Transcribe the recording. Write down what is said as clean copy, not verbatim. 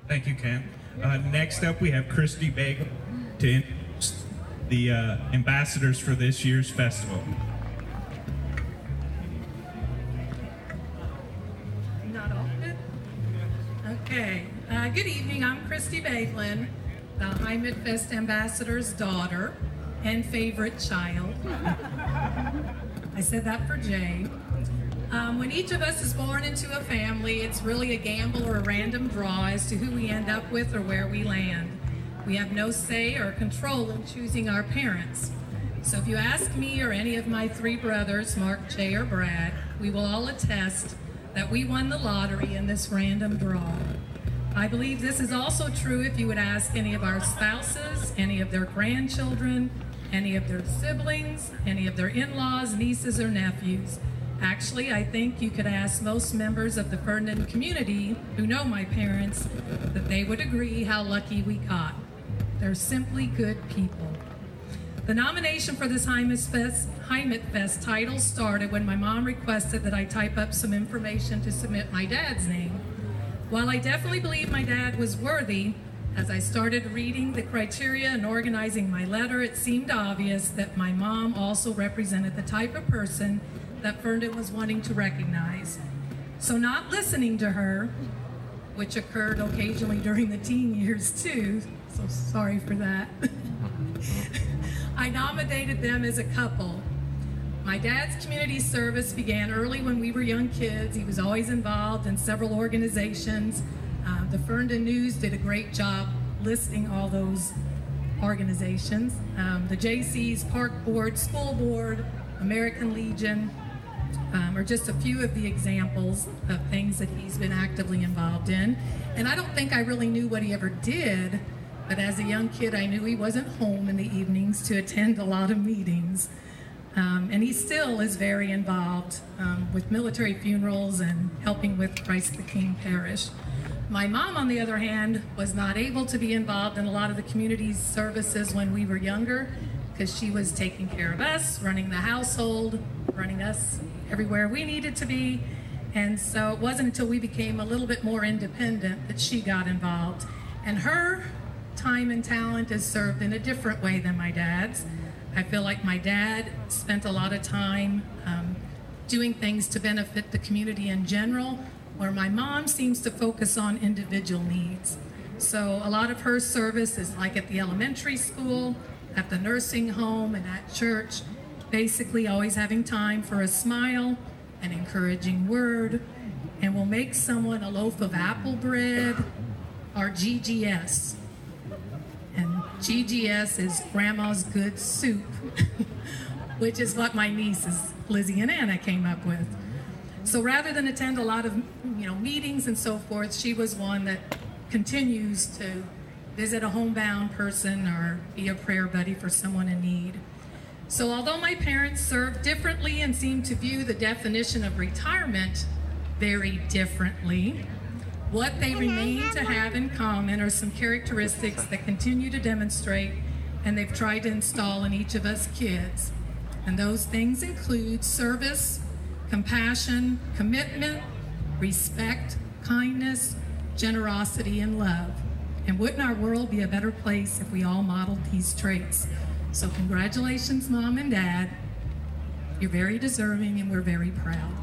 Thank you, Ken. Next up, we have Kristi Boeglin to introduce the ambassadors for this year's festival. Not all good? Okay. Good evening. I'm Kristi Boeglin, the Heimatfest Ambassadors' daughter and favorite child. I said that for Jay. When each of us is born into a family, it's really a gamble or a random draw as to who we end up with or where we land. We have no say or control in choosing our parents. So if you ask me or any of my three brothers, Mark, Jay, or Brad, we will all attest that we won the lottery in this random draw. I believe this is also true if you would ask any of our spouses, any of their grandchildren, any of their siblings, any of their in-laws, nieces, or nephews. Actually, I think you could ask most members of the Ferdinand community who know my parents that they would agree how lucky we got. They're simply good people. The nomination for this Heimatfest title started when my mom requested that I type up some information to submit my dad's name. While I definitely believe my dad was worthy, as I started reading the criteria and organizing my letter, it seemed obvious that my mom also represented the type of person that Ferdinand was wanting to recognize. So not listening to her, which occurred occasionally during the teen years too, so sorry for that, I nominated them as a couple. My dad's community service began early when we were young kids. He was always involved in several organizations. The Ferdinand News did a great job listing all those organizations. The JC's, Park Board, School Board, American Legion, are just a few of the examples of things that he's been actively involved in. And I don't think I really knew what he ever did, but as a young kid, I knew he wasn't home in the evenings to attend a lot of meetings. And he still is very involved with military funerals and helping with Christ the King Parish. My mom, on the other hand, was not able to be involved in a lot of the community's services when we were younger because she was taking care of us, running the household, running us everywhere we needed to be. And so it wasn't until we became a little bit more independent that she got involved. And her time and talent is served in a different way than my dad's. I feel like my dad spent a lot of time doing things to benefit the community in general, where my mom seems to focus on individual needs. So a lot of her service is like at the elementary school, at the nursing home, and at church, basically always having time for a smile, an encouraging word, and will make someone a loaf of apple bread or GGS. And GGS is Grandma's Good Soup, which is what my nieces, Lizzie and Anna, came up with. So rather than attend a lot of meetings and so forth, she was one that continues to visit a homebound person or be a prayer buddy for someone in need. So although my parents served differently and seemed to view the definition of retirement very differently, what they remain to have in common are some characteristics that continue to demonstrate and they've tried to install in each of us kids. And those things include service, compassion, commitment, respect, kindness, generosity, and love. And wouldn't our world be a better place if we all modeled these traits? So congratulations, Mom and Dad. You're very deserving and we're very proud.